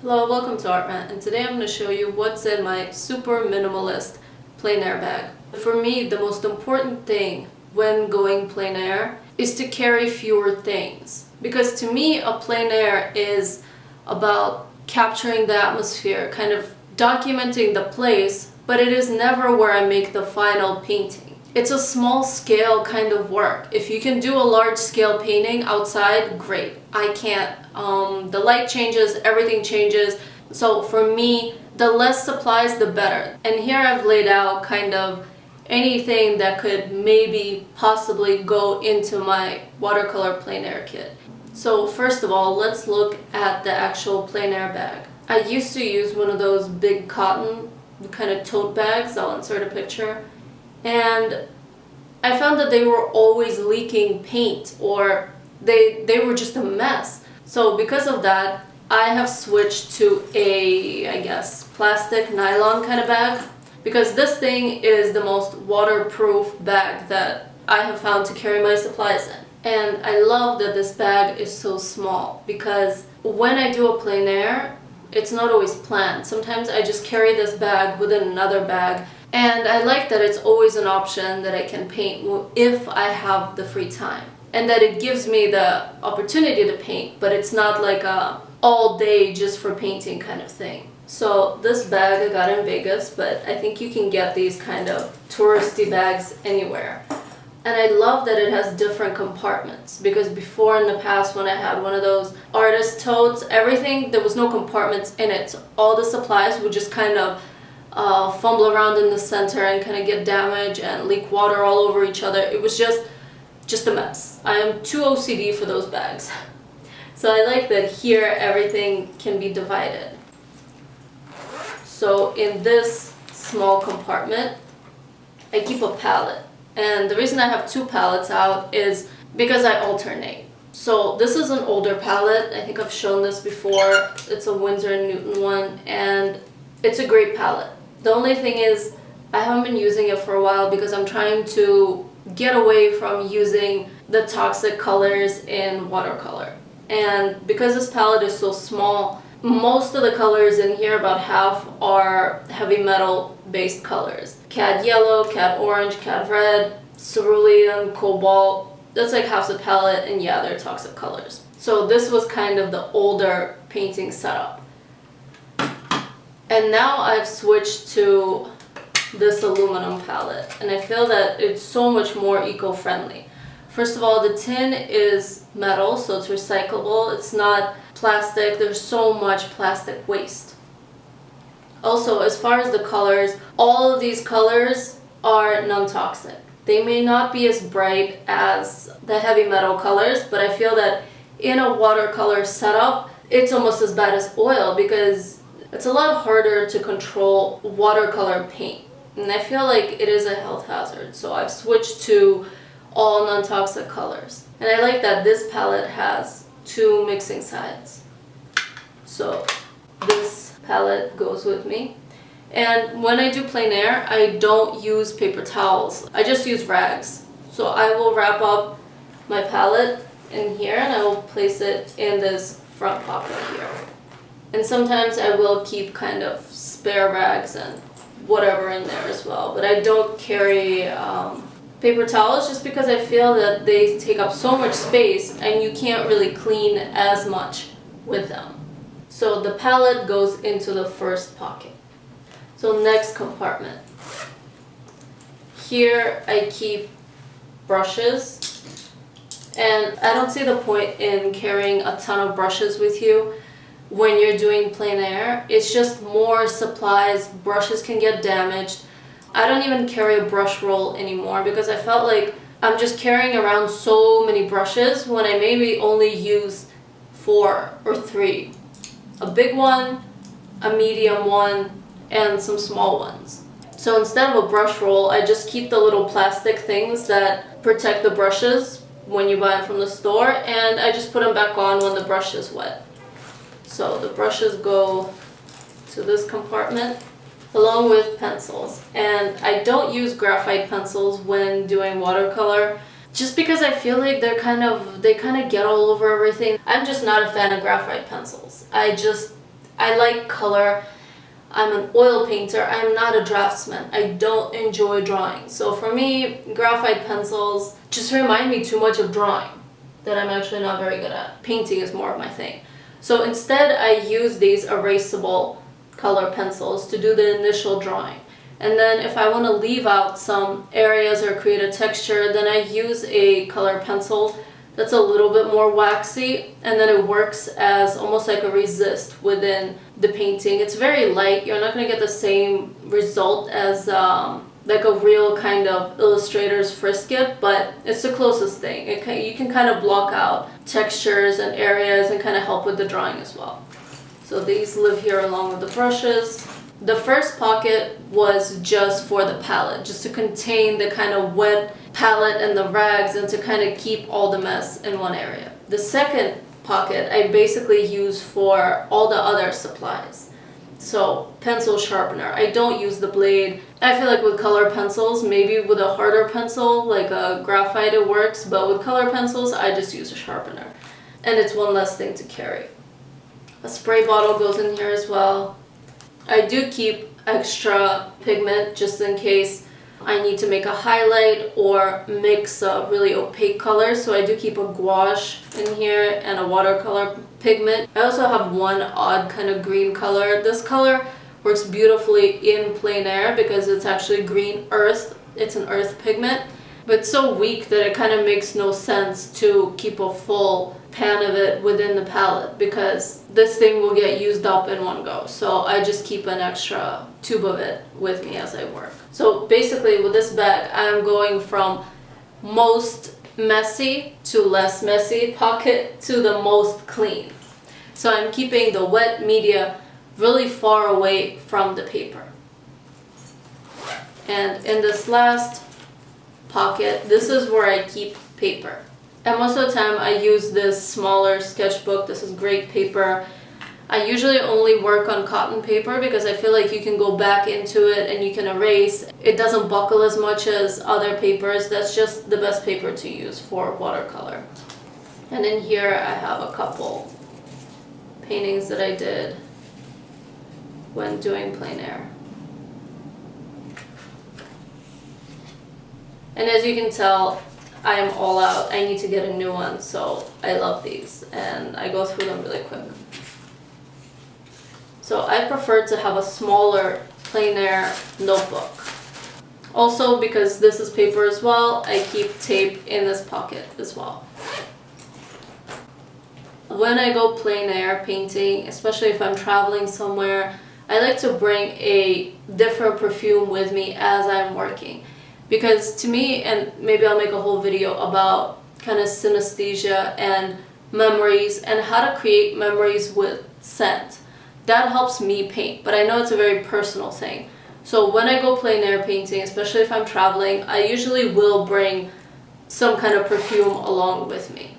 Hello, welcome to ArtMat, and today I'm going to show you what's in my super minimalist plein air bag. For me, the most important thing when going plein air is to carry fewer things. Because to me, a plein air is about capturing the atmosphere, kind of documenting the place, but it is never where I make the final painting. It's a small scale kind of work. If you can do a large scale painting outside, great. I can't. The light changes, everything changes. So for me, the less supplies, the better. And here I've laid out kind of anything that could maybe possibly go into my watercolor plein air kit. So first of all, let's look at the actual plein air bag. I used to use one of those big cotton kind of tote bags. I'll insert a picture. And I found that they were always leaking paint, or they were just a mess. So because of that, I have switched to a, I guess, plastic nylon kind of bag, because this thing is the most waterproof bag that I have found to carry my supplies in. And I love that this bag is so small, because when I do a plein air, it's not always planned. Sometimes I just carry this bag within another bag, and I like that it's always an option that I can paint if I have the free time. And that it gives me the opportunity to paint, but it's not like a all day just for painting kind of thing. So this bag I got in Vegas, but I think you can get these kind of touristy bags anywhere. And I love that it has different compartments, because before in the past when I had one of those artist totes, everything, there was no compartments in it. So all the supplies would just kind of fumble around in the center and kind of get damaged and leak water all over each other. It was just a mess. I am too OCD for those bags. So I like that here everything can be divided. So in this small compartment, I keep a palette. And the reason I have two palettes out is because I alternate. So this is an older palette. I think I've shown this before. It's a Winsor & Newton one, and it's a great palette. The only thing is I haven't been using it for a while because I'm trying to get away from using the toxic colors in watercolor. And because this palette is so small, most of the colors in here, about half, are heavy metal based colors. Cad yellow, cad orange, cad red, cerulean, cobalt. That's like half the palette, and yeah, they're toxic colors. So this was kind of the older painting setup. And now I've switched to this aluminum palette, and I feel that it's so much more eco-friendly. First of all, the tin is metal, so it's recyclable. It's not plastic. There's so much plastic waste. Also, as far as the colors, all of these colors are non-toxic. They may not be as bright as the heavy metal colors, but I feel that in a watercolor setup, it's almost as bad as oil, because it's a lot harder to control watercolor paint. And I feel like it is a health hazard, so I've switched to all non-toxic colors. And I like that this palette has two mixing sides. So this palette goes with me. And when I do plein air, I don't use paper towels. I just use rags. So I will wrap up my palette in here, and I will place it in this front pocket here. And sometimes I will keep kind of spare rags and whatever in there as well. But I don't carry paper towels, just because I feel that they take up so much space and you can't really clean as much with them. So the palette goes into the first pocket. So next compartment. Here I keep brushes, and I don't see the point in carrying a ton of brushes with you when you're doing plein air. It's just more supplies. Brushes can get damaged. I don't even carry a brush roll anymore, because I felt like I'm just carrying around so many brushes when I maybe only use 4 or 3. A big one, a medium one, and some small ones. So instead of a brush roll, I just keep the little plastic things that protect the brushes when you buy them from the store, and I just put them back on when the brush is wet. So the brushes go to this compartment, along with pencils. And I don't use graphite pencils when doing watercolor, just because I feel like they kind of get all over everything. I'm just not a fan of graphite pencils. I like color. I'm an oil painter. I'm not a draftsman. I don't enjoy drawing. So for me, graphite pencils just remind me too much of drawing that I'm actually not very good at. Painting is more of my thing. So instead, I use these erasable color pencils to do the initial drawing. And then if I want to leave out some areas or create a texture, then I use a color pencil that's a little bit more waxy, and then it works as almost like a resist within the painting. It's very light. You're not going to get the same result as like a real kind of illustrator's Frisket, but it's the closest thing. You can kind of block out textures and areas and kind of help with the drawing as well. So these live here along with the brushes. The first pocket was just for the palette, just to contain the kind of wet palette and the rags and to kind of keep all the mess in one area. The second pocket I basically use for all the other supplies. So pencil sharpener, I don't use the blade. I feel like with color pencils, maybe with a harder pencil like a graphite it works, but with color pencils I just use a sharpener. And it's one less thing to carry. A spray bottle goes in here as well. I do keep extra pigment just in case I need to make a highlight or mix a really opaque color, so I do keep a gouache in here and a watercolor pigment. I also have one odd kind of green color. This color works beautifully in plein air because it's actually green earth. It's an earth pigment, but it's so weak that it kind of makes no sense to keep a full pan of it within the palette because this thing will get used up in one go. So I just keep an extra tube of it with me as I work. So basically with this bag, I'm going from most messy to less messy pocket to the most clean. So I'm keeping the wet media really far away from the paper. And in this last pocket, this is where I keep paper. And most of the time I use this smaller sketchbook. This is great paper. I usually only work on cotton paper because I feel like you can go back into it and you can erase. It doesn't buckle as much as other papers. That's just the best paper to use for watercolor. And in here I have a couple paintings that I did when doing plein air. And as you can tell, I am all out. I need to get a new one, so I love these and I go through them really quick. So I prefer to have a smaller plein air notebook. Also, because this is paper as well, I keep tape in this pocket as well. When I go plein air painting, especially if I'm traveling somewhere, I like to bring a different perfume with me as I'm working. Because to me, and maybe I'll make a whole video about kind of synesthesia and memories and how to create memories with scent. That helps me paint, but I know it's a very personal thing. So when I go plein air painting, especially if I'm traveling, I usually will bring some kind of perfume along with me.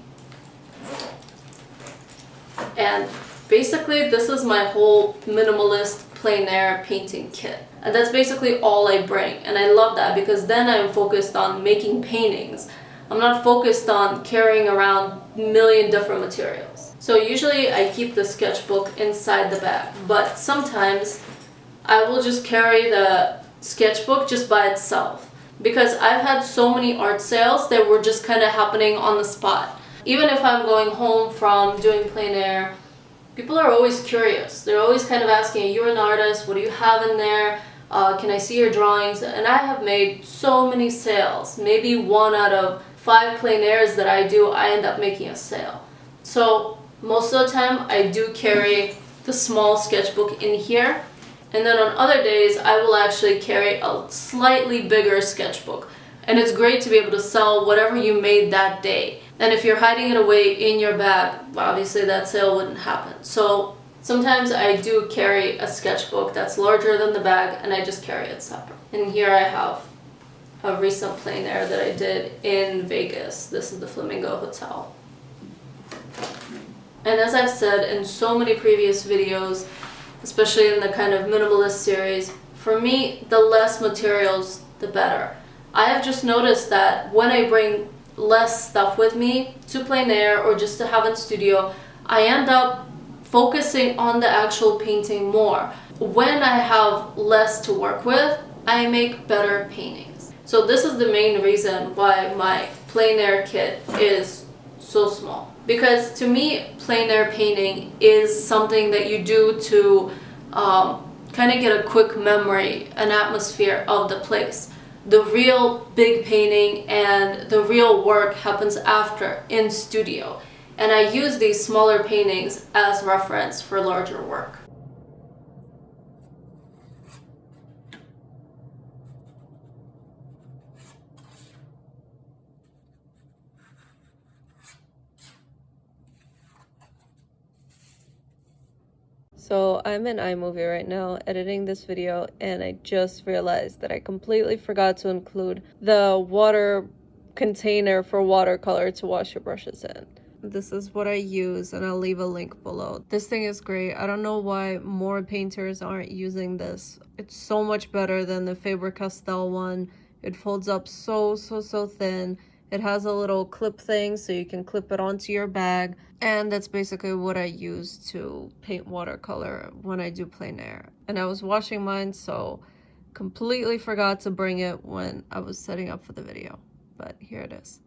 And basically this is my whole minimalist plein air painting kit. And that's basically all I bring. And I love that because then I'm focused on making paintings. I'm not focused on carrying around a million different materials. So usually I keep the sketchbook inside the bag, but sometimes I will just carry the sketchbook just by itself because I've had so many art sales that were just kind of happening on the spot. Even if I'm going home from doing plein air, people are always curious. They're always kind of asking, you're an artist, what do you have in there? Can I see your drawings? And I have made so many sales. Maybe 1 out of 5 plein airs that I do, I end up making a sale. So most of the time I do carry the small sketchbook in here. And then on other days, I will actually carry a slightly bigger sketchbook. And it's great to be able to sell whatever you made that day. And if you're hiding it away in your bag, obviously that sale wouldn't happen. So sometimes I do carry a sketchbook that's larger than the bag and I just carry it separate. And here I have a recent plein air that I did in Vegas. This is the Flamingo Hotel. And as I've said in so many previous videos, especially in the kind of minimalist series, for me, the less materials, the better. I have just noticed that when I bring less stuff with me to plein air or just to have in studio, I end up focusing on the actual painting more. When I have less to work with, I make better paintings. So this is the main reason why my plein air kit is so small. Because to me, plein air painting is something that you do to kind of get a quick memory, an atmosphere of the place. The real big painting and the real work happens after, in studio. And I use these smaller paintings as reference for larger work. So I'm in iMovie right now editing this video, and I just realized that I completely forgot to include the water container for watercolor to wash your brushes in. This is what I use, and I'll leave a link below. This thing is great. I don't know why more painters aren't using this. It's so much better than the Faber-Castell one. It folds up so thin. It has a little clip thing so you can clip it onto your bag. And that's basically what I use to paint watercolor when I do plein air. And I was washing mine, so completely forgot to bring it when I was setting up for the video. But here it is.